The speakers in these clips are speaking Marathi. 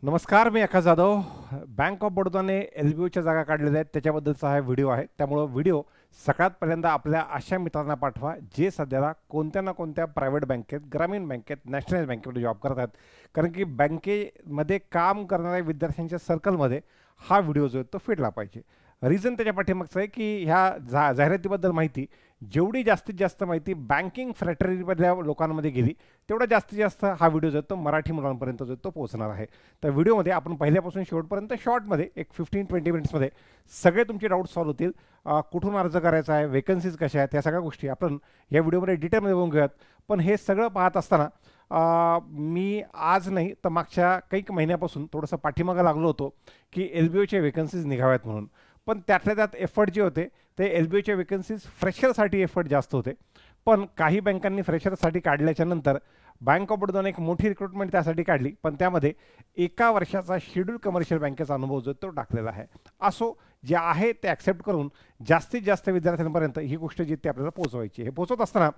नमस्कार, मी आकाश जाधव. बँक ऑफ बडोदाने एस-बी-ओच्या जागा काढलेल्या आहेत त्याच्याबद्दलचा हा व्हिडिओ आहे. त्यामुळं व्हिडिओ सगळ्यात पहिल्यांदा आपल्या अशा मित्रांना पाठवा जे सध्याला कोणत्या ना कोणत्या प्रायव्हेट बँकेत, ग्रामीण बँकेत, नॅशनल बँकेमध्ये जॉब करत आहेत. कारण की बँकेमध्ये काम करणाऱ्या विद्यार्थ्यांच्या सर्कलमध्ये हा व्हिडिओ जो आहे तो फिरला पाहिजे. रिझन त्याच्या पाठीमागचं आहे की ह्या जाहिरातीबद्दल माहिती जेवढी जास्तीत जास्त माहिती बँकिंग फ्रॅटर्निटीमधल्या लोकांमध्ये गेली तेवढा जास्तीत जास्त हा व्हिडिओ जो आहे तो मराठी मुलांपर्यंत जो तो पोहोचणार आहे. तर व्हिडिओमध्ये आपण पहिल्यापासून शेवटपर्यंत शॉर्टमध्ये एक 15-20 मिनिट्समध्ये सगळे तुमचे डाऊट सॉल्व्ह होतील. कुठून अर्ज करायचा आहे, वेकन्सीज कशा आहेत, ह्या सगळ्या गोष्टी आपण या व्हिडिओमध्ये डिटेलमध्ये बघून घेऊयात. पण हे सगळं पाहत असताना मी आज नाही तर मागच्या काही महिन्यापासून थोडंसं पाठीमागं लागलो होतो की एस-बी-ओच्या वेकन्सीज निघाव्यात म्हणून. पण त्यातल्या त्यात एफर्ट जे होते ते एस-बी-ओच्या वेकन्सीज फ्रेशरसाठी एफर्ट जास्त होते. पण काही बँकांनी फ्रेशरसाठी काढल्याच्या नंतर बँक ऑफ बडोदाने एक मोठी रिक्रुटमेंट त्यासाठी काढली, पण त्यामध्ये एका वर्षाचा शेड्यूल कमर्शियल बँकेचा अनुभव जो तो टाकलेला आहे. असो, जे आहे ते ॲक्सेप्ट करून जास्तीत जास्त विद्यार्थ्यांपर्यंत ही गोष्ट जी ती आपल्याला पोहोचवायची. हे पोहोचवत असताना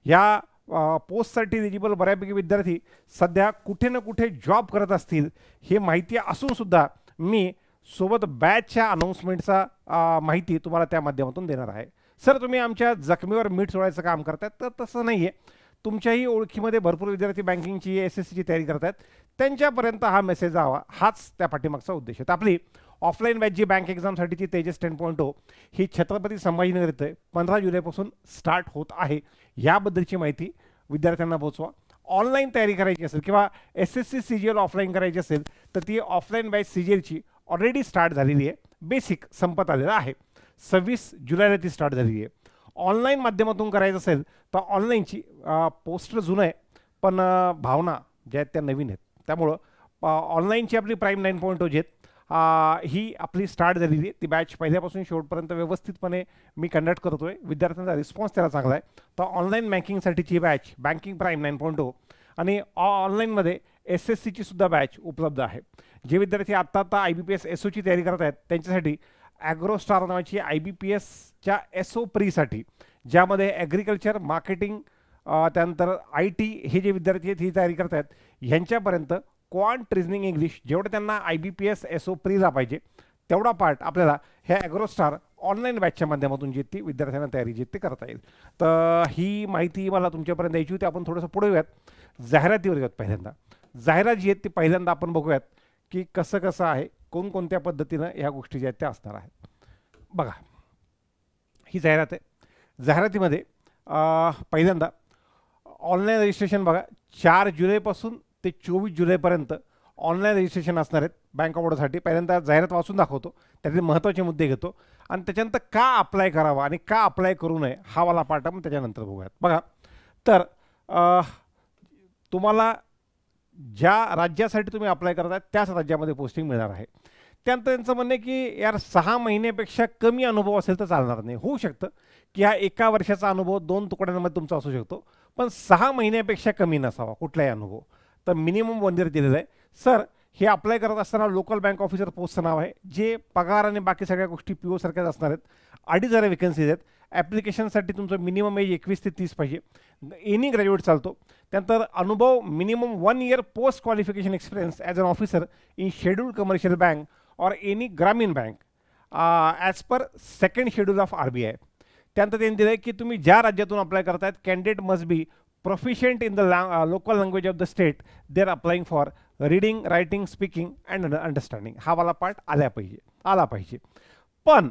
या पोस्टसाठी एलिजिबल बऱ्यापैकी विद्यार्थी सध्या कुठे ना कुठे जॉब करत असतील हे माहिती असूनसुद्धा मी सोबत बॅचच्या अनाऊन्समेंटचा माहिती तुम्हाला त्या माध्यमातून देणार आहे. सर, तुम्ही आमच्या जखमीवर मीठ सोडायचं काम करतायत, तर तसं नाही आहे. तुमच्याही ओळखीमध्ये भरपूर विद्यार्थी बँकिंगची एस-एस-सीची तयारी करत आहेत, त्यांच्यापर्यंत हा मेसेज जावा हाच त्या पाठीमागचा उद्देश आहे. तर आपली ऑफलाईन बॅच जी बँक एक्झामसाठीची तेजस 10.0 ही छत्रपती संभाजीनगर इथे 15 जुलैपासून स्टार्ट होत आहे. याबद्दलची माहिती विद्यार्थ्यांना पोहोचवा. ऑनलाईन तयारी करायची असेल किंवा एस-एस-सी CGL ऑफलाईन करायची असेल तर ती ऑफलाईन बॅच CGLची ऑलरेडी स्टार्ट झालेली आहे. बेसिक संपत आलेला आहे. 26 जुलैला ती स्टार्ट झालेली आहे. ऑनलाईन माध्यमातून करायचं असेल तर ऑनलाईनची पोस्टर जुनं आहे, पण भावना ज्या आहेत त्या नवीन आहेत. त्यामुळं ऑनलाईनची आपली प्राईम 9.0 जी आहेत ही आपली स्टार्ट झालेली आहे. ती बॅच पहिल्यापासून शेवटपर्यंत व्यवस्थितपणे मी कंडक्ट करतो आहे. विद्यार्थ्यांचा रिस्पॉन्स त्याला चांगला आहे. तर ऑनलाईन बँकिंगसाठीची बॅच बँकिंग प्राईम 9.0 आणि ऑनलाईनमध्ये एस-एस-सीची सुद्धा बॅच उपलब्ध आहे. जे विद्यार्थी आत्ता IBPS SOची तयारी करत आहेत त्यांच्यासाठी ॲग्रोस्टार नावाची IBPSच्या SO प्रीसाठी, ज्यामध्ये ॲग्रिकल्चर, मार्केटिंग, त्यानंतर IT हे जे विद्यार्थी आहेत ही तयारी करत आहेत ह्यांच्यापर्यंत क्वांट रिझनिंग इंग्लिश जेवढं त्यांना IBPS SO प्रीला पाहिजे तेवढा पार्ट आपल्याला ह्या ॲग्रोस्टार ऑनलाईन बॅचच्या माध्यमातून जी ती विद्यार्थ्यांना तयारी जी ती करता येईल. तर ही माहिती मला तुमच्यापर्यंत द्यायची होती. आपण थोडंसं पुढे येऊयात, जाहिरातीवर येऊयात. पहिल्यांदा जाहिरात जी आहेत ती पहिल्यांदा आपण बघूयात की कसं कसं आहे, कोणकोणत्या पद्धतीनं ह्या गोष्टी ज्या आहेत त्या असणार आहेत. बघा, ही जाहिरात आहे. जाहिरातीमध्ये पहिल्यांदा ऑनलाईन रजिस्ट्रेशन बघा, 4 जुलैपासून ते 24 जुलैपर्यंत ऑनलाईन रजिस्ट्रेशन असणार आहेत बँक ऑफ बडोदासाठी. पहिल्यांदा जाहिरात वाचून दाखवतो, त्यातले महत्त्वाचे मुद्दे घेतो आणि त्याच्यानंतर का अप्लाय करावा आणि का अप्लाय करू नये हा वाला पार्ट आपण त्याच्यानंतर बघूयात. बघा, तर तुम्हाला ज्या राज्यासाठी तुम्ही अप्लाय करताय त्याच राज्यामध्ये पोस्टिंग मिळणार आहे. त्यानंतर त्यांचं म्हणणं आहे की यार 6 महिन्यापेक्षा कमी अनुभव असेल तर चालणार नाही. होऊ शकतं की हा एका वर्षाचा अनुभव 2 तुकड्यांमध्ये तुमचा असू शकतो, पण 6 महिन्यापेक्षा कमी नसावा कुठलाही अनुभव. तर मिनिमम 1 इयर दिलेलं आहे. सर, हे अप्लाय करत असताना लोकल बँक ऑफिसर पोस्टचं नाव आहे, जे पगार आणि बाकी सगळ्या गोष्टी PO सारख्याच असणार आहेत. 2,500 वेकन्सीज आहेत. ॲप्लिकेशनसाठी तुमचं मिनिमम एज 21 ते 30 पाहिजे. एनी ग्रॅज्युएट चालतो. त्यानंतर अनुभव minimum 1 year post qualification experience as an officer in schedule commercial bank or any gramin bank as per second schedule of RBI. त्यानंतर त्यांनी दिलं आहे की तुम्ही ज्या राज्यातून अप्लाय करतायत candidate must be proficient in the local language of the state they are applying for reading, writing, speaking and understanding. हा वाला पार्ट आला पाहिजे. पण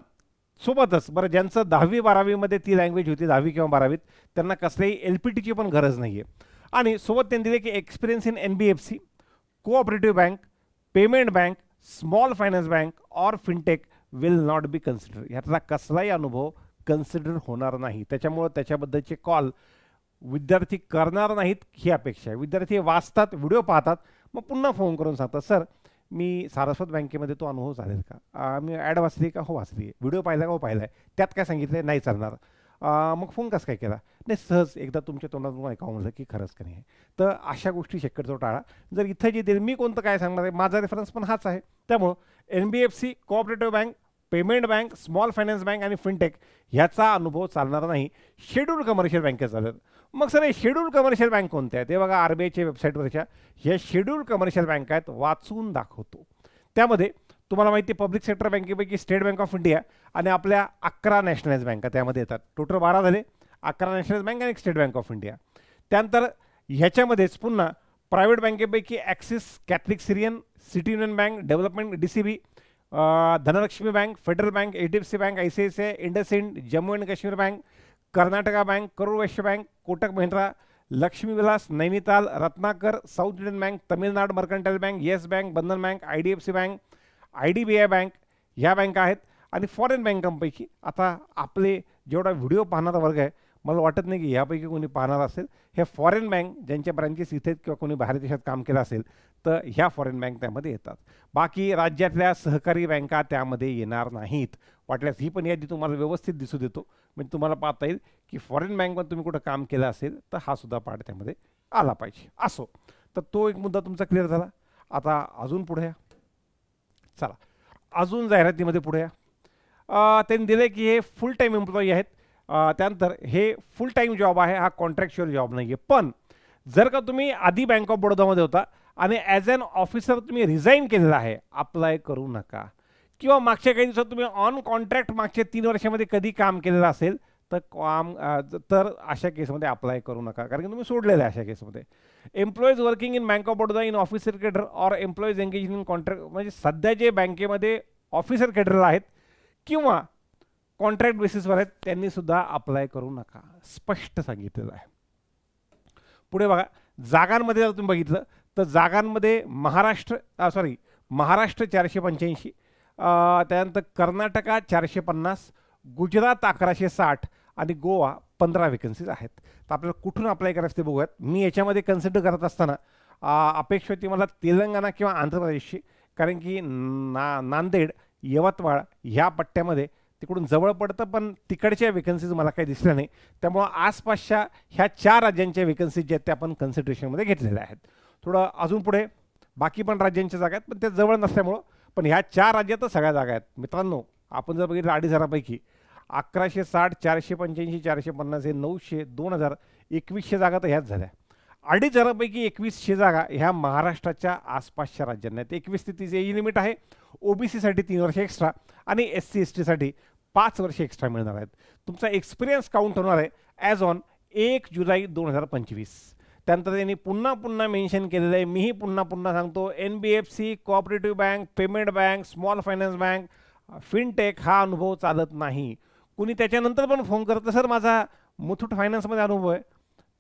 सोबतच बरं, ज्यांचं 10वी-12वीमध्ये ती लँग्वेज होती 10वी किंवा 12वीत त्यांना कसल्याही LPTची पण गरज नाही आहे. आणि सोबत त्यांनी दिले की experience in NBFC, cooperative bank, payment bank, small finance bank और fintech will not be consider. ह्यातला कसलाही अनुभव कन्सिडर होणार नाही. त्याच्यामुळं त्याच्याबद्दलचे कॉल विद्यार्थी करणार नाहीत ही अपेक्षा आहे. विद्यार्थी वाचतात, व्हिडिओ पाहतात, मग पुन्हा फोन करून सांगतात, सर मी सारस्वत बँकेमध्ये तो अनुभव चालेल का, मी ॲड वाचली का, हो वाचली, व्हिडिओ पाहिला का, हो पाहिला आहे, त्यात काय सांगितलं नाही चालणार, मग फोन कसं काय केला, नाही सहज एकदा तुमच्या तोंडातून ऐकावं म्हणलं की खरंच का नाही. तर अशा गोष्टी शक्यतो टाळा. जर इथं जे देईल मी कोणतं काय सांगणार आहे, माझा रेफरन्स पण हाच आहे. त्यामुळं NBFC, cooperative bank, payment bank, small finance bank आणि फिनटेक ह्याचा अनुभव चालणार नाही. शेड्यूल कमर्शियल बँकेत चालेल. मग सर हे शेड्यूल कमर्शियल बँक कोणत्या आहेत? ते बघा RBIच्या वेबसाईटवरच्या ह्या शेड्यूल कमर्शियल बँक आहेत, वाचून दाखवतो. त्यामध्ये तुम्हाला माहिती आहे पब्लिक सेक्टर बँकेपैकी स्टेट बँक ऑफ इंडिया आणि आपल्या 11 नॅशनलाइज बँका त्यामध्ये येतात. टोटल 12 झाले, 11 नॅशनलाइज बँक आणि एक स्टेट बँक ऑफ इंडिया. त्यानंतर ह्याच्यामध्येच पुन्हा प्रायव्हेट बँकेपैकी Axis, Catholic Syrian, City Union Bank, Development DCB, Dhanlaxmi Bank, Federal Bank, HDFC Bank, ICICI, IndusInd, Jammu and Kashmir Bank, Karnataka Bank, Karur Vysya Bank, Kotak Mahindra, Lakshmi Vilas, Nainital, Ratnakar, South Indian Bank, Tamilnadu Mercantile Bank, Yes Bank, Bandhan Bank, IDFC Bank, IDBI Bank ह्या बँका आहेत. आणि फॉरेन बँकांपैकी आता आपले जेवढा व्हिडिओ पाहणारा वर्ग आहे मला वाटत नाही की ह्यापैकी कोणी पाहणार असेल. हे फॉरेन बँक ज्यांच्या ब्रांचेस इथे किंवा कोणी बाहेर देशात काम केलं असेल तर ह्या फॉरेन बँक त्यामध्ये येतात. बाकी राज्यातल्या सहकारी बँका त्यामध्ये येणार नाहीत. वाटल्यास ही पण यादी तुम्हाला व्यवस्थित दिसू देतो, म्हणजे तुम्हाला पाहता येईल की फॉरेन बँकमध्ये तुम्ही कुठं काम केलं असेल तर हा सुद्धा पार्ट त्यामध्ये आला पाहिजे. असो, तर तो एक मुद्दा तुमचा क्लिअर झाला. आता अजून पुढे या, चला अजून जाहिरातीमध्ये पुढे या. त्यांनी दिले की हे फुल टाईम एम्प्लॉई आहेत. त्यानंतर हे फुल टाईम जॉब आहे, हा कॉन्ट्रॅक्च्युअल जॉब नाही आहे. पण जर का तुम्ही आधी बँक ऑफ बडोदामध्ये होता आणि ॲज अन ऑफिसर तुम्ही रिझाईन केलेला आहे, अप्लाय करू नका. किंवा मागच्या काही दिवसात तुम्ही ऑन कॉन्ट्रॅक्ट मागच्या 3 वर्षामध्ये कधी काम केलेलं असेल तर अशा केसमध्ये अप्लाय करू नका, कारण की तुम्ही सोडलेलं आहे अशा केसमध्ये. Employees working in bank of Baroda in officer cadre or employees engage in contract, म्हणजे सध्या जे बँकेमध्ये ऑफिसर केडरला आहेत किंवा कॉन्ट्रॅक्ट बेसिसवर आहेत त्यांनी सुद्धा अप्लाय करू नका, स्पष्ट सांगितलेलं आहे. पुढे बघा, जागांमध्ये जर तुम्ही बघितलं तर जागांमध्ये महाराष्ट्र 485, त्यानंतर कर्नाटका 450, गुजरात 1160 आणि गोवा 15 वेकन्सीज आहेत. तर आपल्याला कुठून अप्लाय करायचं ते बघूयात. मी याच्यामध्ये कन्सिडर करत असताना अपेक्षा होती मला तेलंगणा किंवा आंध्र प्रदेशची, कारण की नांदेड, यवतमाळ ह्या पट्ट्यामध्ये तिकडून जवळ पडतं, पण तिकडच्या वेकन्सीज मला काही दिसल्या नाही. त्यामुळं आसपासच्या ह्या 4 राज्यांच्या वेकन्सीज जे आहेत त्या आपण कन्सिडरेशनमध्ये घेतलेल्या आहेत. थोडं अजून पुढे बाकी पण राज्यांच्या जागा आहेत, पण त्या जवळ नसल्यामुळं, पण ह्या 4 राज्यातच सगळ्या जागा आहेत. मित्रांनो, आपण जर बघितलं 2,500पैकी 1160, 485, 450 हे 900, 2000, 2100 जागा तर ह्याच झाल्या. 2,500पैकी 2100 जागा ह्या महाराष्ट्राच्या आसपासच्या राज्यांना आहेत. 21 ते 30 एज लिमिट आहे. OBCसाठी 3 वर्ष एक्स्ट्रा आणि SC ST साठी 5 वर्ष एक्स्ट्रा मिळणार आहेत. तुमचा एक्सपिरियन्स काउंट होणार आहे ॲज ऑन 1 जुलै 2025. त्यानंतर त्यांनी पुन्हा मेन्शन केलेलं आहे, मीही पुन्हा सांगतो, NBFC, cooperative bank, payment bank, small finance bank, fintech हा अनुभव चालत नाही. कुणी त्याच्यानंतर पण फोन करतं, सर माझा मुथूट फायनान्समध्ये अनुभव आहे,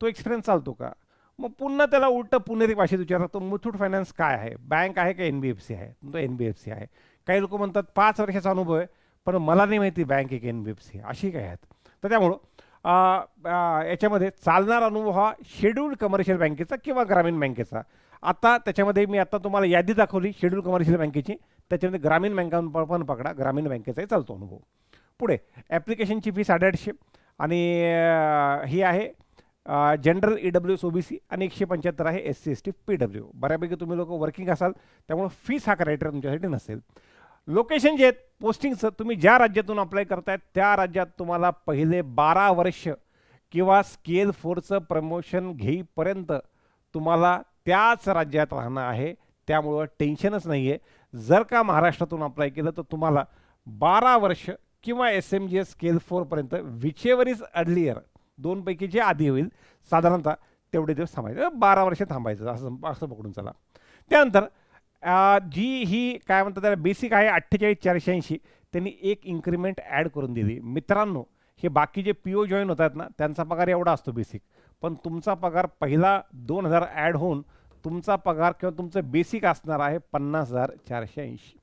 तो एक्सपिरियन्स चालतो का? मग पुन्हा त्याला उलटं पुणेरी भाषेत विचारतो, मुथूट फायनान्स काय आहे, बँक आहे का NBFC आहे? तो NBFC आहे. काही लोक म्हणतात 5 वर्षाचा अनुभव आहे, पण मला नाही माहिती बँक एक NBFC आहे, अशी काय आहेत. तर त्यामुळं याच्यामध्ये चालणारा अनुभव हा शेड्यूल्ड कमर्शियल बँकेचा किंवा ग्रामीण बँकेचा. आता त्याच्यामध्ये मी आता तुम्हाला यादी दाखवली शेड्यूल्ड कमर्शियल बँकेची, त्याच्यामध्ये ग्रामीण बँकांवर पण पकडा, ग्रामीण बँकेचाही चालतो अनुभव. पुढे ॲप्लिकेशनची फी 850 आणि ही आहे जनरल EWS OBC आणि 175 आहे SC ST PW. बऱ्यापैकी तुम्ही लोक वर्किंग असाल, त्यामुळे फीस हा क्रायटेरिया तुमच्यासाठी नसेल. लोकेशन जे आहेत पोस्टिंगचं, तुम्ही ज्या राज्यातून अप्लाय करतायत त्या राज्यात तुम्हाला पहिले 12 वर्ष किंवा स्केल 4चं प्रमोशन घेईपर्यंत तुम्हाला त्याच राज्यात राहणं आहे. त्यामुळं टेन्शनच नाही आहे. जर का महाराष्ट्रातून अप्लाय केलं तर तुम्हाला 12 वर्ष किंवा SMGS स्केल 4पर्यंत विचेवर इज अर्लियर, 2 पैकी जे आधी होईल साधारणतः तेवढे दिवस थांबायचं, 12 वर्ष थांबायचं असं पकडून चला. त्यानंतर जी ही काय म्हणतात त्याला बेसिक आहे 48,480, त्यांनी एक इन्क्रीमेंट ॲड करून दिली. मित्रांनो, हे बाकी जे PO जॉईन होतात ना त्यांचा पगार एवढा असतो बेसिक, पण तुमचा पगार पहिला 2,000 ॲड होऊन तुमचा पगार किंवा तुमचं बेसिक असणार आहे 50,480.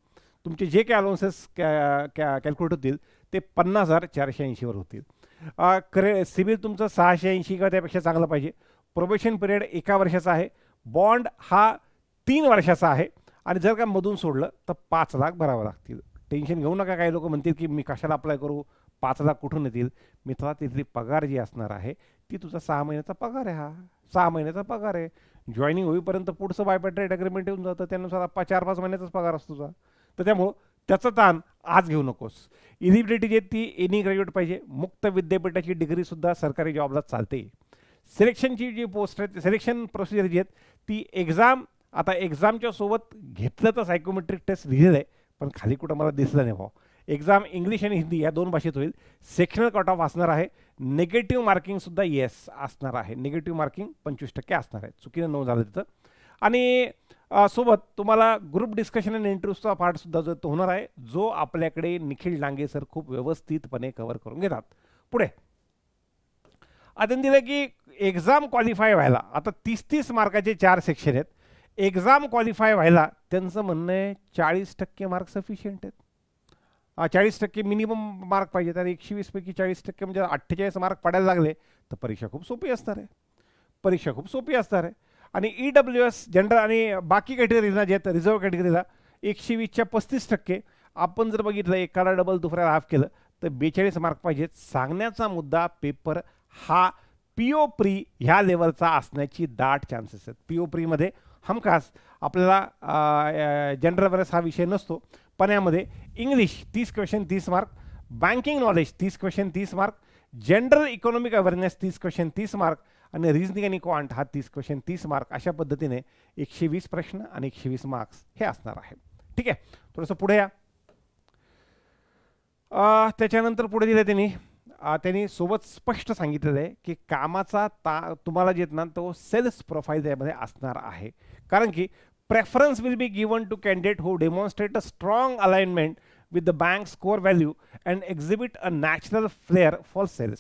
तुमचे जे काही अलाउन्सेस कॅल्क्युलेट होतील ते 50,480वर होतील. सिबिल तुमचं 680 किंवा त्यापेक्षा चांगलं पाहिजे. प्रोबेशन पिरियड 1 वर्षाचा आहे. बॉन्ड हा 3 वर्षाचा आहे आणि जर का मधून सोडलं तर 5 लाख भरावं लागतील. टेन्शन घेऊ नका. काही लोक म्हणतील की मी कशाला अप्लाय करू, 5 लाख कुठून येतील. मित्रा, तिथली पगार जी असणार आहे ती तुझा 6 महिन्याचा पगार आहे. हा 6 महिन्याचा पगार आहे. जॉईनिंग होईपर्यंत पुढचं बायपॅट्रेट अग्रीमेंट येऊन जातं, त्यानुसार 4-5 महिन्याचाच पगार असतो तुझा. तर त्यामुळं त्याचं ताण आज घेऊ नकोस. इलिजिबिलिटी जी ती एनी ग्रॅज्युएट पाहिजे. मुक्त विद्यापीठाची डिग्रीसुद्धा सरकारी जॉबला चालते. सिलेक्शनची जी पोस्ट आहे सिलेक्शन प्रोसिजर जी आहेत ती एक्झाम, आता एक्झामच्या सोबत घेतलं तर सायकोमेट्रिक टेस्ट लिहिलेलं आहे, पण खाली कुठं मला दिसलं नाही भाऊ. एक्झाम इंग्लिश आणि हिंदी या 2 भाषेत होईल. सेक्शनल कट ऑफ असणार आहे. निगेटिव्ह मार्किंगसुद्धा येस असणार आहे. निगेटिव्ह मार्किंग 25% असणार आहे. चुकीनं नोंद झालं तिथं. आणि सोबत तुम्हाला ग्रुप डिस्कशन आणि इंटरव्ह्यूचा पार्टसुद्धा जो तो होणार आहे, जो आपल्याकडे निखिल डांगे सर खूप व्यवस्थितपणे कव्हर करून घेतात. पुढे आता दिलं की एक्झाम क्वालिफाय व्हायला आता 30-30 मार्काचे 4 सेक्शन आहेत. एक्झाम क्वालिफाय व्हायला त्यांचं म्हणणं आहे 40% मार्क सफिशियंट आहेत. 40% मिनिमम मार्क पाहिजेत आणि 120 पैकी 40% म्हणजे 48 मार्क पडायला लागले तर परीक्षा खूप सोपी असणार आहे. परीक्षा खूप सोपी असणार आहे. आणि EWS जनरल आणि बाकी कॅटेगरीला जे आहेत रिझर्व कॅटेगरीला 120च्या 35%. आपण जर बघितलं एकाला डबल दुसऱ्याला हाफ केलं तर 42 मार्क पाहिजेत. सांगण्याचा मुद्दा पेपर हा PO प्री ह्या लेवलचा असण्याची दाट चान्सेस आहेत. PO प्रीमध्ये हमखास आपल्याला जनरल अवेअरनेस हा विषय नसतो, पण यामध्ये English 30 question 30 mark, banking knowledge 30 question 30 mark, general economic awareness 30 question 30 mark आणि रिझनिंग आणि क्वांट हा 30 क्वेश्चन 30 मार्क. अशा पद्धतीने 120 प्रश्न आणि 120 मार्क्स हे असणार आहे. ठीक आहे, थोडंसं पुढे या. त्याच्यानंतर पुढे दिलं त्यांनी सोबत स्पष्ट सांगितलेलं आहे की कामाचा तुम्हाला जे ना तो सेल्स प्रोफाईल त्यामध्ये असणार आहे. कारण की preference will be given to candidate who demonstrate a strong alignment with the bank score value and exhibit a natural flair for sales.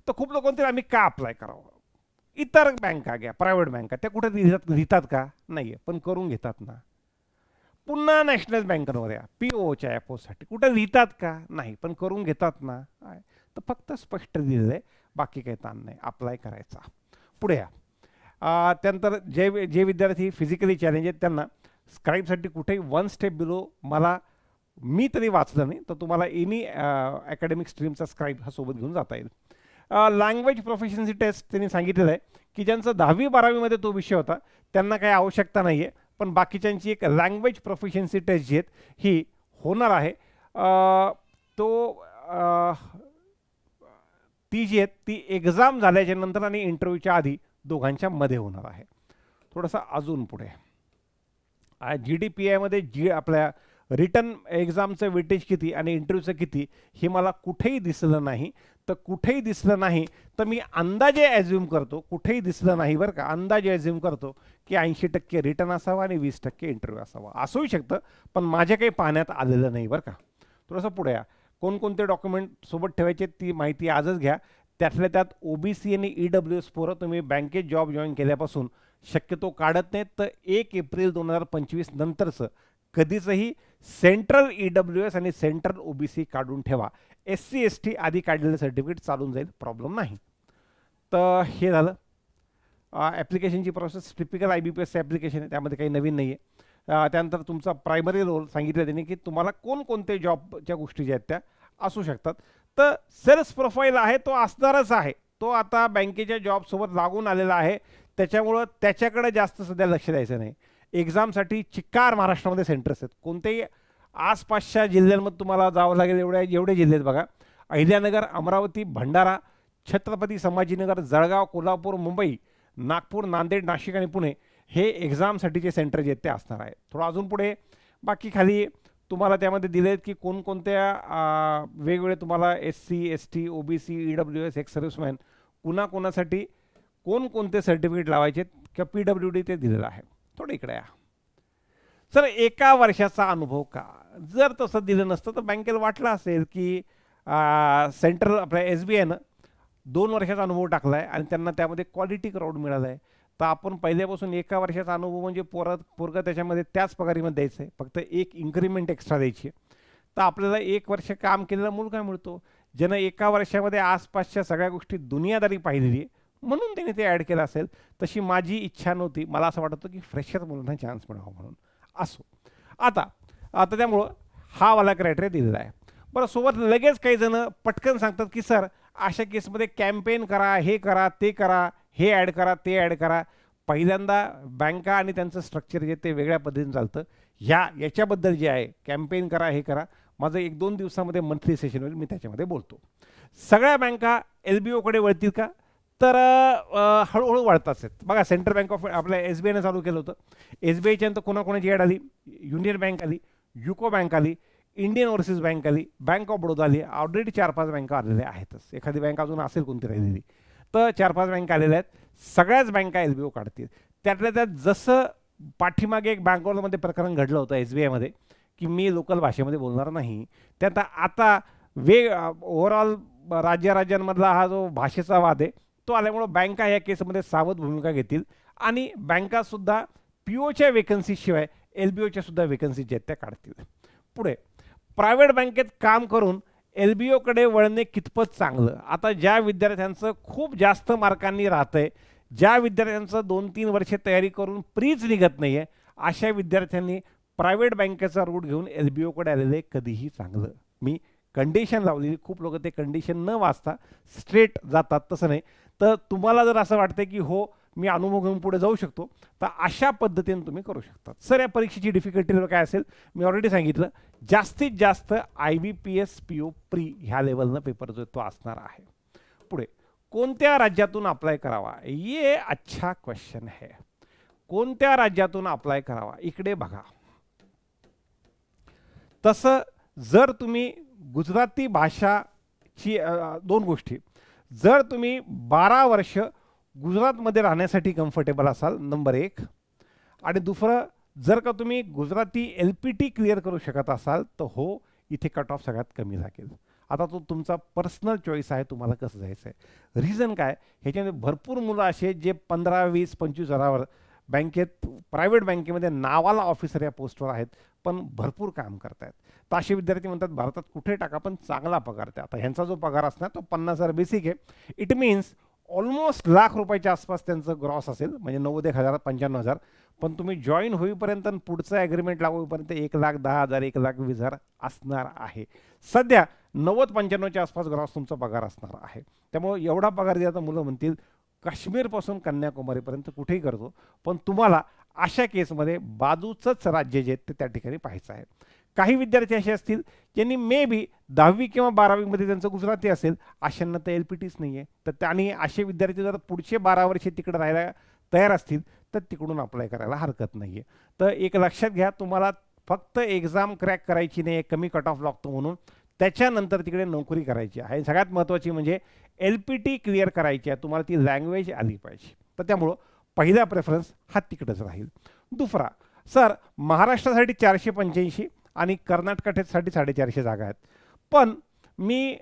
तर खूप लोक म्हणतील आम्ही का अप्लाय करावं. इतर बँका घ्या, प्रायव्हेट बँका, त्या कुठे लिहितात का? नाही आहे, पण करून घेतात ना. पुन्हा नॅशनल बँकांवर या, POच्या ॲपोसाठी कुठे लिहितात का? नाही, पण करून घेतात ना. तर फक्त स्पष्ट दिलेलं आहे, बाकी काही ताण नाही, अप्लाय करायचा. पुढे या. त्यानंतर जे विद्यार्थी फिजिकली चॅलेंज आहेत त्यांना स्क्राईबसाठी कुठेही 1 स्टेप बिलो मी तरी वाचलं नाही, तर तुम्हाला एनी अकॅडमिक स्ट्रीमचा स्क्राईब हा सोबत घेऊन जाता येईल. लँग्वेज प्रोफिशियन्सी टेस्ट त्यांनी सांगितलेलं आहे की ज्यांचं 10वी-12वीमध्ये तो विषय होता त्यांना काही आवश्यकता नाही आहे, पण बाकीच्यांची एक लँग्वेज प्रोफिशियन्सी टेस्ट जी आहेत ही होणार आहे. ती जी आहेत ती एक्झाम झाल्याच्या नंतर आणि इंटरव्ह्यूच्या आधी दोघांच्या मध्ये होणार आहे. थोडंसं अजून पुढे GDPIमध्ये आपल्या रिटर्न एक्झामचं वेटेज किती आणि इंटरव्ह्यूचं किती हे मला कुठेही दिसलं नाही. तर कुठेही दिसलं नाही तर मी अंदाजे ॲझ्युम करतो, कुठेही दिसलं नाही बरं का, अंदाजे ॲझ्युम करतो की 80% रिटर्न असावा आणि 20% इंटरव्ह्यू असावा. असूही शकतं, पण माझ्या काही पाहण्यात आलेलं नाही बरं का. थोडंसं पुढे या. कोणकोणते डॉक्युमेंट सोबत ठेवायचे ती माहिती आजच घ्या. त्यातल्या त्यात OBC आणि EWS पोरं तुम्ही बँकेत जॉब जॉईन केल्यापासून शक्यतो काढत नाहीत, तर 1 एप्रिल 2025 नंतरचं कधीचही सेंट्रल EWS आणि सेंट्रल OBC काढून ठेवा. SC ST आधी काढलेलं सर्टिफिकेट चालून जाईल, प्रॉब्लेम नाही. तर हे झालं ॲप्लिकेशनची प्रोसेस. टिपिकल IBPS ॲप्लिकेशन आहे, त्यामध्ये काही नवीन नाही आहे. त्यानंतर तुमचा प्रायमरी रोल सांगितलं त्यांनी की तुम्हाला कोणकोणते जॉबच्या गोष्टी ज्या आहेत त्या असू शकतात. तर सेल्स प्रोफाईल आहे तो असणारच आहे, तो आता बँकेच्या जॉबसोबत लागून आलेला आहे, त्याच्यामुळं त्याच्याकडे जास्त सध्या लक्ष द्यायचं नाही. एक्झामसाठी चिक्कार महाराष्ट्रामध्ये सेंटर्स आहेत. कोणतेही आसपासच्या जिल्ह्यांमध्ये तुम्हाला जावं लागेल. एवढे जिल्हे आहेत बघा: अहिल्यानगर, अमरावती, भंडारा, छत्रपती संभाजीनगर, जळगाव, कोल्हापूर, मुंबई, नागपूर, नांदेड, नाशिक आणि पुणे हे एक्झामसाठीचे सेंटर जे आहेत ते असणार आहे. थोडं अजून पुढे बाकी खाली तुम्हाला त्यामध्ये दिले आहेत की कोणकोणत्या वेगवेगळे तुम्हाला SC ST OBC EWS ex serviceman कुणाकोणासाठी कोणकोणते सर्टिफिकेट लावायचे किंवा PWD ते दिलेलं आहे. थोडं इकडे या. सर 1 वर्षाचा अनुभव का? जर तसं दिलं नसतं तर बँकेला वाटलं असेल की सेंट्रल आपल्या SBIनं 2 वर्षाचा अनुभव टाकला आहे आणि त्यांना त्यामध्ये क्वालिटी क्राऊड मिळाला आहे, तर आपण पहिल्यापासून 1 वर्षाचा अनुभव म्हणजे पोरगा त्याच्यामध्ये त्याच पगारीमध्ये द्यायचं आहे, फक्त 1 इन्क्रीमेंट एक्स्ट्रा द्यायची आहे. तर आपल्याला 1 वर्ष काम केलेला मूल काय मिळतो? ज्यानं 1 वर्षामध्ये आसपासच्या सगळ्या गोष्टी दुनियादारी पाहिलेली आहे म्हणून त्याने ते ॲड केलं असेल. तशी माझी इच्छा नव्हती. मला असं वाटत होतं की फ्रेशर मुलांना चान्स मिळावा म्हणून. असो, आता त्यामुळं हा वाला क्रायटेरिया दिलेला आहे. बरं, सोबत लगेच काही जण पटकन सांगतात की सर अशा केसमध्ये कॅम्पेन करा, हे करा, ते करा, हे ॲड करा, ते ॲड करा. पहिल्यांदा बँका आणि त्यांचं स्ट्रक्चर जे ते वेगळ्या पद्धतीने चालतं. याच्याबद्दल जे आहे कॅम्पेन करा, हे करा, माझं 1-2 दिवसामध्ये मंथली सेशन होईल, मी त्याच्यामध्ये बोलतो. सगळ्या बँका LBOकडे वळतील का? तर हळूहळू वाढताच आहेत. बघा सेंट्रल बँक ऑफ आपल्या SBIने चालू केलं होतं. SBIच्या नंतर कोणाकोणाची ॲड आली, युनियन बँक आली, युको बँक आली, इंडियन ओव्हरसीज बँक आली, बँक ऑफ बडोदा आली. ऑलरेडी 4-5 बँका आलेल्या आहेतच. एखादी बँक अजून असेल कोणती राहिलेली, तर 4-5 बँका आलेल्या आहेत. सगळ्याच बँका LBO काढतील. त्यातल्या त्यात जसं पाठीमागे एक बँगलोरमध्ये प्रकरण घडलं होतं SBIमध्ये, की मी लोकल भाषेमध्ये बोलणार नाही, त्यात आता ओव्हरऑल राज्यांमधला हा जो भाषेचा वाद आहे तो आल्यामुळं बँका या केसमध्ये सावध भूमिका घेतील आणि बँकासुद्धा POच्या वेकन्सीशिवाय LBOच्या सुद्धा वेकन्सी ज्या आहेत त्या काढतील. पुढे प्रायव्हेट बँकेत काम करून LBOकडे वळणे कितपत चांगलं. आता ज्या विद्यार्थ्यांचं खूप जास्त मार्कांनी राहतंय, ज्या विद्यार्थ्यांचं 2-3 वर्षे तयारी करून प्रीच निघत नाही आहे, अशा विद्यार्थ्यांनी प्रायव्हेट बँकेचा रूट घेऊन LBOकडे आलेले कधीही चांगलं. मी कंडिशन लावलेली, खूप लोक ते कंडिशन न वाचता स्ट्रेट जातात, तसं नाही. तर तुम्हाला जर असं वाटतं की हो मी अनुभव घेऊन पुढे जाऊ शकतो, तर अशा पद्धतीने तुम्ही करू शकता. सर या परीक्षेची डिफिकल्टी काय असेल, मी ऑलरेडी सांगितलं, जास्तीत जास्त IBPS PO प्री ह्या लेवलनं पेपर जो तो असणार आहे. पुढे कोणत्या राज्यातून अप्लाय करावा, ये अच्छा क्वेश्चन है. कोणत्या राज्यातून अप्लाय करावा, इकडे बघा. तसं जर तुम्ही गुजराती भाषाची 2 गोष्टी, जर तुम्ही 12 वर्ष गुजरातमध्ये राहण्यासाठी कम्फर्टेबल असाल, नंबर 1, आणि दुसरं जर का तुम्ही गुजराती LPT क्लिअर करू शकत असाल, तर हो इथे कट ऑफ सगळ्यात कमी लागेल. आता तो तुमचा पर्सनल चॉईस आहे, तुम्हाला कसं जायचं आहे. रिझन काय, ह्याच्यामध्ये भरपूर मुलं असे जे 15, 20, 25 हजारावर बँकेत प्रायव्हेट बँकेमध्ये नावाला ऑफिसर या पोस्टवर आहेत, पण भरपूर काम करतायत. तर असे विद्यार्थी म्हणतात भारतात कुठे टाका पण चांगला पगार द्या. आता ह्यांचा जो पगार असणार तो 50,000 बेसिक आहे. इट मीन्स ऑलमोस्ट ₹1,00,000 आसपास त्यांचं ग्रॉस असेल, म्हणजे 90,000 95,000. पण तुम्ही जॉईन होईपर्यंत आणि पुढचं ॲग्रीमेंट लागू होईपर्यंत 1,10,000 1,20,000 असणार आहे. सध्या 90-95च्या आसपास ग्रॉस तुमचा पगार असणार आहे. त्यामुळे एवढा पगार द्या तर मुलं म्हणतील काश्मीरपासून कन्याकुमारीपर्यंत कुठेही करतो, पण तुम्हाला अशा केसमध्ये बाजूचंच राज्य जे ते त्या ठिकाणी पाहायचं आहे. काही विद्यार्थी असे असतील ज्यांनी मे बी 10वी किंवा 12वीमध्ये त्यांचं गुजराती असेल, अशांना तर LPTच नाही आहे. तर त्यांनी असे विद्यार्थी जर पुढचे 12 वर्षे तिकडे राहायला तयार असतील तर तिकडून अप्लाय करायला हरकत नाही आहे. तर एक लक्षात घ्या, तुम्हाला फक्त एक्झाम क्रॅक करायची नाही, कमी कट ऑफ लागतो म्हणून, त्याच्यानंतर तिकडे नोकरी करायची आहे. सगळ्यात महत्त्वाची म्हणजे LPT क्लिअर करायची आहे, तुम्हाला ती लँग्वेज आली पाहिजे. तर त्यामुळं पहिला प्रेफरन्स हा तिकडेच राहील. दुसरा, सर महाराष्ट्रासाठी 485 आणि कर्नाटकासाठी 450 जागा आहेत, पण मी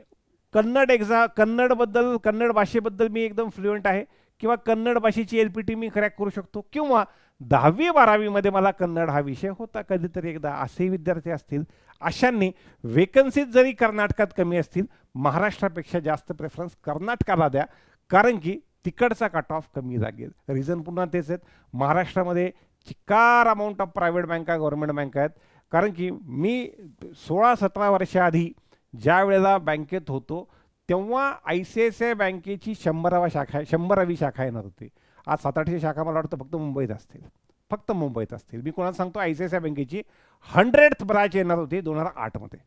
कन्नड भाषेबद्दल मी एकदम फ्लुएंट आहे, किंवा कन्नड भाषेची LPT मी क्रॅक करू शकतो, किंवा 10वी 12वीमध्ये मला कन्नड हा विषय होता कधीतरी एकदा, असे विद्यार्थी असतील, अशांनी वेकन्सीज जरी कर्नाटकात कमी असतील, महाराष्ट्रापेक्षा जास्त प्रेफरन्स कर्नाटकाला द्या, कारण की तिकडचा कट ऑफ कमी लागेल. रिझन पुन्हा तेच आहेत, महाराष्ट्रामध्ये चिक्कार अमाऊंट ऑफ प्रायव्हेट बँका गव्हर्नमेंट बँका आहेत. कारण की मी 16-17 वर्षाआधी ज्या वेळेला बँकेत होतो तेव्हा ICICI बँकेची 100वी शाखा येणार होती. आज 700-800 शाखा मला वाटतं फक्त मुंबईत असतील, फक्त मुंबईत असतील. मी कोणाला सांगतो, ICICI बँकेची 100th ब्रांच येणार होती 2008मध्ये,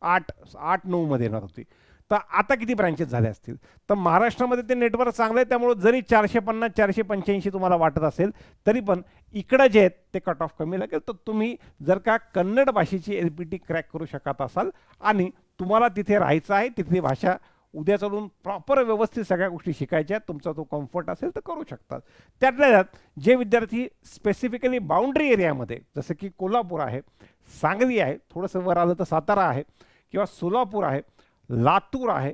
8-9मध्ये येणार होती. तर आता किती ब्रांचेस झाले असतील. तर महाराष्ट्रामध्ये ते नेटवर्क चांगलं आहे, त्यामुळे जरी 450-485 तुम्हाला वाटत असेल, तरी पण इकडं जे आहेत ते कट ऑफ कमी लागेल. तर तुम्ही जर का कन्नड भाषेची LPT क्रॅक करू शकत असाल आणि तुम्हाला तिथे राहायचं आहे, तिथली भाषा उद्या चालून प्रॉपर व्यवस्थित सगळ्या गोष्टी शिकायच्या आहेत, तुमचा तो कम्फर्ट असेल तर करू शकतात. त्यातल्या त्यात जे विद्यार्थी स्पेसिफिकली बाउंड्री एरियामध्ये, जसं की कोल्हापूर आहे, सांगली आहे, थोडंसं वर आलं तर सातारा आहे, किंवा सोलापूर आहे, लातूर आहे,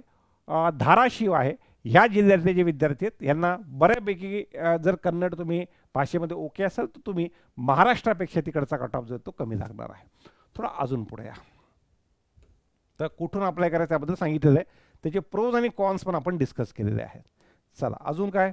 धाराशिव आहे, ह्या जिल्ह्यातले जे विद्यार्थी आहेत यांना बऱ्यापैकी जर कन्नड तुम्ही भाषेमध्ये ओके असाल तर तुम्ही महाराष्ट्रापेक्षा तिकडचा कट ऑफ जो तो कमी लागणार आहे. थोडा अजून पुढे या. तर कुठून अप्लाय करायचं याबद्दल सांगितलेलं आहे, त्याचे प्रोज आणि कॉन्स पण आपण डिस्कस केलेले आहेत. चला अजून काय,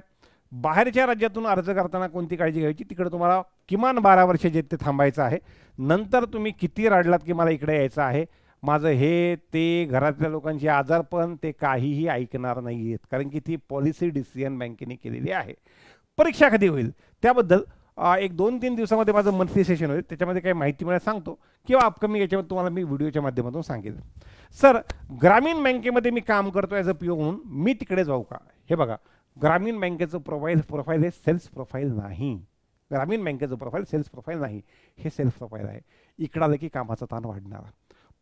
बाहेरच्या राज्यातून अर्ज करताना कोणती काळजी घ्यायची, तिकडे तुम्हाला किमान 12 वर्ष जे ते थांबायचं आहे. नंतर तुम्ही किती रडलात की मला इकडे यायचं आहे, माझं हे ते घरातल्या लोकांची आजारपण, ते काहीही ऐकणार नाही आहेत, कारण की ती पॉलिसी डिसिजन बँकेने केलेली आहे. परीक्षा कधी होईल त्याबद्दल एक 2-3 दिवसामध्ये माझं मंथली सेशन होईल, त्याच्यामध्ये काही माहिती मला सांगतो, किंवा अपकमिंग याच्यामध्ये तुम्हाला मी व्हिडिओच्या माध्यमातून सांगेल. सर ग्रामीण बँकेमध्ये मी काम करतो ॲज अ PO म्हणून, मी तिकडे जाऊ का. हे बघा, ग्रामीण बँकेचं प्रोफाईल हे सेल्स प्रोफाईल नाही. ग्रामीण बँकेचं प्रोफाईल सेल्स प्रोफाईल नाही, हे सेल्स प्रोफाईल आहे. इकडं आलं की कामाचा ताण वाढणार.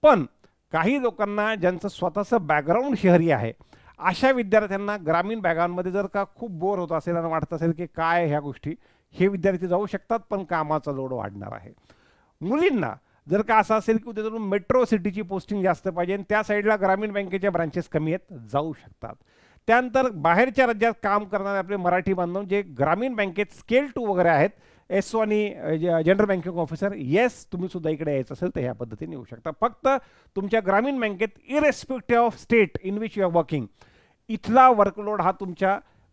पण काही लोकांना ज्यांचं स्वतःचं बॅकग्राऊंड शहरी आहे, अशा विद्यार्थ्यांना ग्रामीण भागांमध्ये जर का खूप बोर होत असेल आणि वाटत असेल की काय ह्या गोष्टी, हे विद्यार्थी जाऊ शकतात, पण कामाचा लोड वाढणार आहे. मुलींना जर का असं असेल की उद्या मेट्रो सिटीची पोस्टिंग जास्त पाहिजे आणि त्या साईडला ग्रामीण बँकेच्या ब्रांचेस कमी आहेत, जाऊ शकतात. त्यानंतर बाहेरच्या राज्यात काम करणारे आपले मराठी बांधव जे ग्रामीण बँकेत स्केल 2 वगैरे आहेत, एसओ आणि जनरल बँकिंग ऑफिसर, येस तुम्ही सुद्धा इकडे यायचं असेल तर ह्या पद्धतीने येऊ शकता. फक्त तुमच्या ग्रामीण बँकेत irrespective of state in which you are working, इथला वर्कलोड हा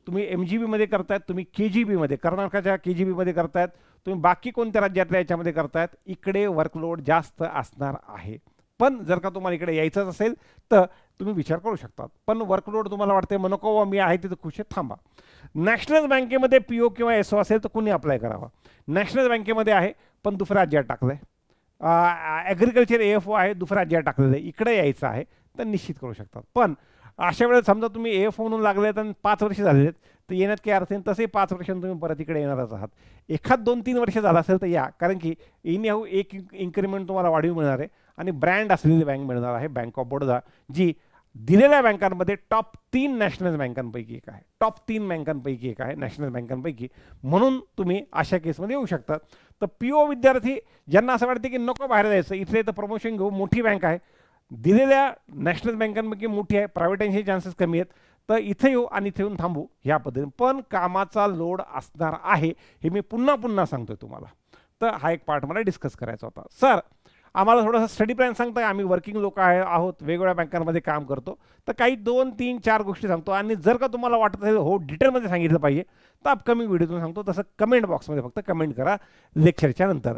तुम्ही MGB मध्ये करतायत, तुम्ही KGB मध्ये, कर्नाटकाच्या KGB मध्ये करतायत, तुम्ही बाकी कोणत्या राज्यातल्या याच्यामध्ये करतायत, इकडे वर्कलोड जास्त असणार आहे. पण जर का तुम्हाला इकडे यायचंच असेल तर तुम्ही विचार करू शकता. पण वर्कलोड तुम्हाला वाटते नको मी आहे तिथं खुश आहे, थांबा. नॅशनल बँकेमध्ये PO किंवा SO असेल तर कुणी अप्लाय करावा. नॅशनल बँकेमध्ये आहे पण दुसऱ्या राज्यात टाकलंय. ॲग्रिकल्चर AFO आहे, दुसऱ्या राज्यात टाकलेलं आहे, इकडे यायचं आहे तर निश्चित करू शकतात. पण अशा वेळेस समजा तुम्ही AFO म्हणून लागलेत आणि 5 वर्ष झालेले आहेत तर येण्यात काही अर्थ नाही. तसे 5 वर्षांनी तुम्ही परत इकडे येणारच आहात. एखाद 2-3 वर्ष झालं असेल तर या, कारण की इनिहाऊ एक इन्क्रीमेंट तुम्हाला वाढीव मिळणार आहे आणि ब्रँड असलेली बँक मिळणार आहे, बँक ऑफ बडोदा, जी दिलेल्या बँकांमध्ये टॉप 3 नॅशनल बँकांपैकी एक आहे. टॉप 3 बँकांपैकी एक आहे नॅशनल बँकांपैकी. म्हणून तुम्ही अशा केसमध्ये येऊ शकता. तर PO विद्यार्थी ज्यांना असं वाटते की नको बाहेर जायचं, इथले तर प्रमोशन घेऊ, मोठी बँक आहे, दिलेल्या नॅशनल बँकांपैकी मोठी आहे, प्रायव्हेटायझेशनचे चान्सेस कमी आहेत, तर इथे येऊ आणि इथे येऊन थांबू ह्या पद्धतीने. पण कामाचा लोड असणार आहे, हे मी पुन्हा सांगतोय तुम्हाला. तर हा एक पार्ट मला डिस्कस करायचा होता. सर आम्हाला थोडासा स्टडी प्लॅन सांगताय, आम्ही वर्किंग लोक आहोत, वेगवेगळ्या बँकांमध्ये काम करतो, तर काही 2-3-4 गोष्टी सांगतो. आणि जर का तुम्हाला वाटत असेल हो डिटेलमध्ये सांगितलं पाहिजे तर अपकमिंग व्हिडिओतून सांगतो. तसं कमेंट बॉक्समध्ये फक्त कमेंट करा लेक्चरच्या नंतर.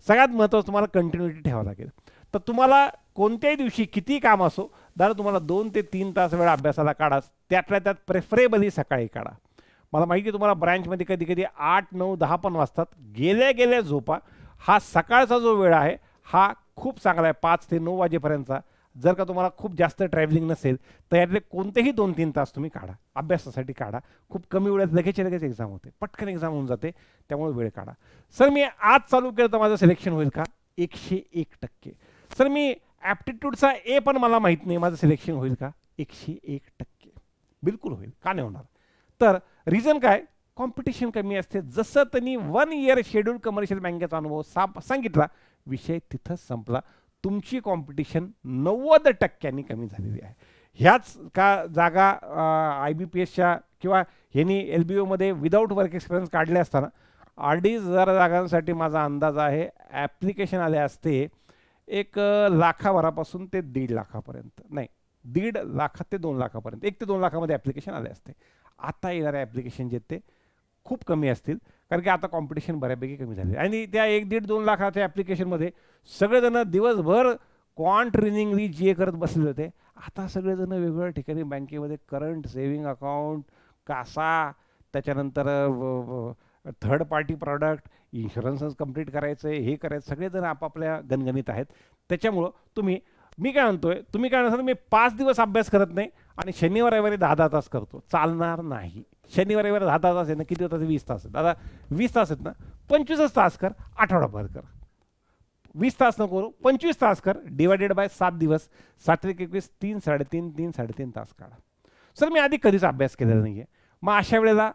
सगळ्यात महत्त्वाचं तुम्हाला कंटिन्युटी ठेवावं लागेल. तर तुम्हाला कोणत्याही दिवशी किती काम असो, दादा तुम्हाला 2 ते 3 तास वेळ अभ्यासाला काढाच, त्यातल्या त्यात प्रेफरेबली सकाळी काढा. मला माहिती आहे तुम्हाला ब्रँचमध्ये कधी 8, 9, 10 पण वाजतात, गेल्या झोपा. हा सकाळचा जो वेळ आहे हा खूप चांगला आहे, 5 ते 9 वाजेपर्यंतचा. जर का तुम्हाला खूप जास्त ट्रॅव्हलिंग नसेल तर यातले कोणतेही 2-3 तास तुम्ही काढा, अभ्यासासाठी काढा. खूप कमी वेळात लगेच एक्झाम होते, पटकन एक्झाम होऊन जाते, त्यामुळे वेळ काढा. सर मी आज चालू केलं तर माझं सिलेक्शन होईल का? 101%. सर मी ॲप्टिट्यूडचा A पण मला माहीत नाही, माझं सिलेक्शन होईल का? 101% बिलकुल होईल. का नाही होणार? तर रिझन काय? कॉम्पिटिशन कमी असते. जसं त्यांनी 1 इयर शेड्यूल कमर्शियल बँकेचा अनुभव सांगितला, विषय तिथंच संपला. तुमची कॉम्पिटिशन 90% कमी झालेली आहे. ह्याच का जागा IBPSच्या किंवा ह्यांनी LBOमध्ये विदाऊट वर्क एक्सपिरियन्स काढले असताना 2,500 जागांसाठी माझा अंदाज आहे ॲप्लिकेशन आले असते 1,00,000 ते 1.5 लाखापर्यंत, नाही 1.5 लाख ते 2 लाखापर्यंत, 1 ते 2 लाखामध्ये ॲप्लिकेशन आले असते. आता येणारे ॲप्लिकेशन जे ते खूप कमी असतील, कारण की आता कॉम्पिटिशन बऱ्यापैकी कमी झाली. आणि त्या 1-1.5-2 लाखाच्या ॲप्लिकेशनमध्ये सगळेजण दिवसभर क्वांट ट्रेनिंगली जे करत बसले होते, आता सगळेजण वेगवेगळ्या ठिकाणी बँकेमध्ये करंट, सेव्हिंग अकाउंट, कासा, त्याच्यानंतर third party product, insurance complete करायचं, हे करायचं, सगळेजण आपापल्या गणगणित आहेत. त्याच्यामुळं मी काय म्हणतोय, तुम्ही काय म्हणता मी 5 दिवस अभ्यास करत नाही आणि शनिवार रविवारी 10-10 तास करतो, चालणार नाही. शनिवार रविवारी 10-10 तास आहे ना, किती होतात? 20 तास आहेत दादा, 20 तास आहेत ना, 25 तास कर, आठवडाभर कर. 20 तास नको करू, 25 तास कर, डिवायडेड बाय 7 दिवस, 7-21, 3-3.5 तास काढा. सर मी आधी कधीच अभ्यास केलेला नाही आहे, मग अशा वेळेला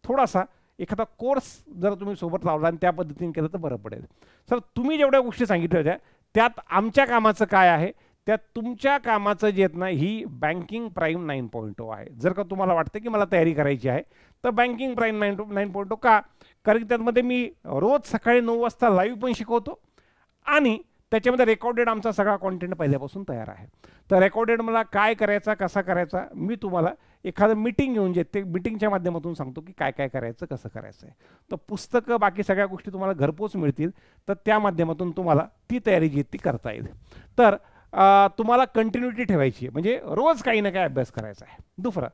थोडासा एखादा कोर्स जर तुम्ही सोबत लावला आणि त्या पद्धतीने केलं तर बरं पडेल. सर तुम्ही जेवढ्या गोष्टी सांगितल्या होत्या त्यात आमच्या कामाचं काय आहे, त्यात तुमच्या कामाचं जे आहेत ना, ही बँकिंग प्राईम 9.0 आहे. जर का तुम्हाला वाटतं की मला तयारी करायची आहे तर बँकिंग प्राईम 9.0 का? कारण की त्यामध्ये मी रोज सकाळी 9 वाजता लाईव्ह पण शिकवतो आणि त्याच्यामध्ये रेकॉर्डेड आमचा सगळा कॉन्टेंट पहिल्यापासून तयार आहे. तर रेकॉर्डेड मला काय करायचा, कसा करायचा, मी तुम्हाला एखादं मीटिंग घेऊन जे ते मीटिंगच्या माध्यमातून सांगतो की काय काय करायचं, कसं करायचं आहे. तर पुस्तकं बाकी सगळ्या गोष्टी तुम्हाला घरपोच मिळतील, तर त्या माध्यमातून तुम्हाला ती तयारी जी ती करता येईल. तर तुम्हाला कंटिन्युटी ठेवायची आहे, म्हणजे रोज काही ना काही अभ्यास करायचा आहे. दुसरं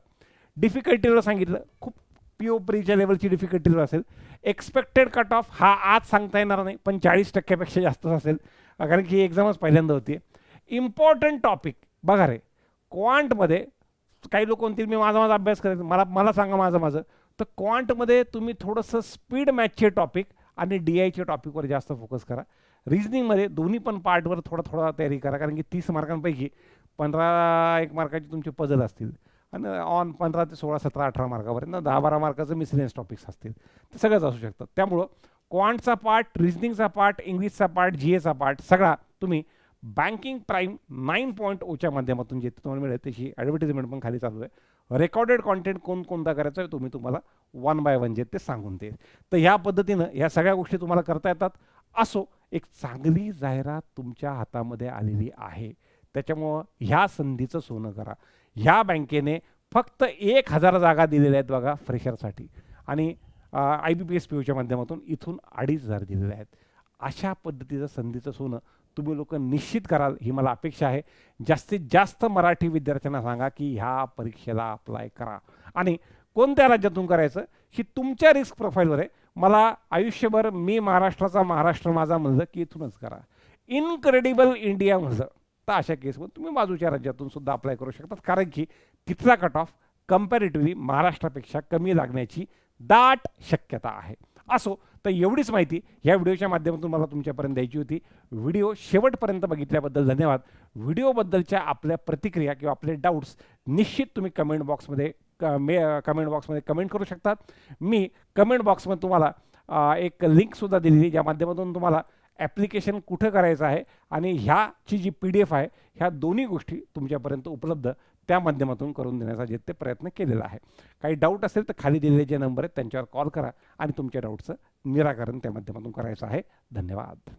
डिफिकल्टीवर सांगितलं, खूप PO प्रीच्या लेवलची डिफिकल्टीवर असेल. एक्सपेक्टेड कट ऑफ हा आज सांगता येणार नाही, पण 40%पेक्षा जास्तच असेल, कारण की एक्झामच पहिल्यांदा होती. इम्पॉर्टंट टॉपिक बघा रे, क्वांटमध्ये काही लोक म्हणतील मी माझा माझा अभ्यास करायचा, मला मला सांगा माझं. तर क्वांटमध्ये तुम्ही थोडंसं स्पीड मॅचचे टॉपिक आणि DIचे टॉपिकवर जास्त फोकस करा. रिझनिंगमध्ये दोन्ही पण पार्टवर थोडा तयारी करा, कारण की 30 मार्कांपैकी 15 मार्काचे तुमचे पझल असतील आणि ऑन 15 ते 16, 17, 18 मार्कापर्यंत 10-12 मार्काचं मिसलेनियस टॉपिक्स असतील, ते सगळंच असू शकतात. त्यामुळं क्वांटचा पार्ट, रिझनिंगचा पार्ट, इंग्लिशचा पार्ट, GAचा पार्ट सगळा तुम्ही बँकिंग प्राईम 9.0च्या माध्यमातून जे तुम्हाला मिळेल त्याची ॲडव्हर्टिजमेंट पण खाली चालू आहे. रेकॉर्डेड कॉन्टेंट कोणता करायचा आहे तुम्हाला 1 by 1 जे ते सांगून देईल. तर ह्या पद्धतीनं ह्या सगळ्या गोष्टी तुम्हाला करता येतात. असो, एक चांगली जाहिरात तुमच्या हातामध्ये आलेली आहे, त्याच्यामुळं ह्या संधीचं सोनं करा. ह्या बँकेने फक्त 1000 जागा दिलेल्या आहेत बघा फ्रेशरसाठी, आणि IBPS POच्या माध्यमातून इथून 2500 दिलेल्या आहेत. अशा पद्धतीचं संधीचं सोनं तुम्ही लोक निश्चित कराल ही मला अपेक्षा आहे. जास्तीत जास्त मराठी विद्यार्थ्यांना सांगा की ह्या परीक्षेला अप्लाय करा, आणि कोणत्या राज्यातून करायचं ही तुमच्या रिस्क प्रोफाईलवर आहे. मला आयुष्यभर मी महाराष्ट्राचा महाराष्ट्र माझा म्हणलं की इथूनच करा. इनक्रेडिबल इंडिया म्हणलं तर अशा केसमध्ये तुम्ही बाजूच्या राज्यातून सुद्धा अप्लाय करू शकतात, कारण की तिथला कट ऑफ कंपॅरेटिव्हली महाराष्ट्रापेक्षा कमी लागण्याची दाट शक्यता आहे. असो, तर एवढीच माहिती ह्या व्हिडिओच्या माध्यमातून मला तुमच्यापर्यंत द्यायची होती. व्हिडिओ शेवटपर्यंत बघितल्याबद्दल धन्यवाद. व्हिडिओबद्दलच्या आपल्या प्रतिक्रिया किंवा आपले डाऊट्स निश्चित तुम्ही कमेंट बॉक्समध्ये कमेंट करू शकतात. मी कमेंट बॉक्समध्ये तुम्हाला एक लिंकसुद्धा दिलेली, ज्या माध्यमातून तुम्हाला ॲप्लिकेशन कुठं करायचं आहे आणि ह्याची जी PDF आहे, ह्या दोन्ही गोष्टी तुमच्यापर्यंत उपलब्ध त्या माध्यमातून करून देण्याचा जे ते प्रयत्न केलेला आहे. काही डाऊट असेल तर खाली दिलेले जे नंबर आहेत त्यांच्यावर कॉल करा आणि तुमच्या डाऊटचं निराकरण त्या माध्यमातून करायचं आहे. धन्यवाद.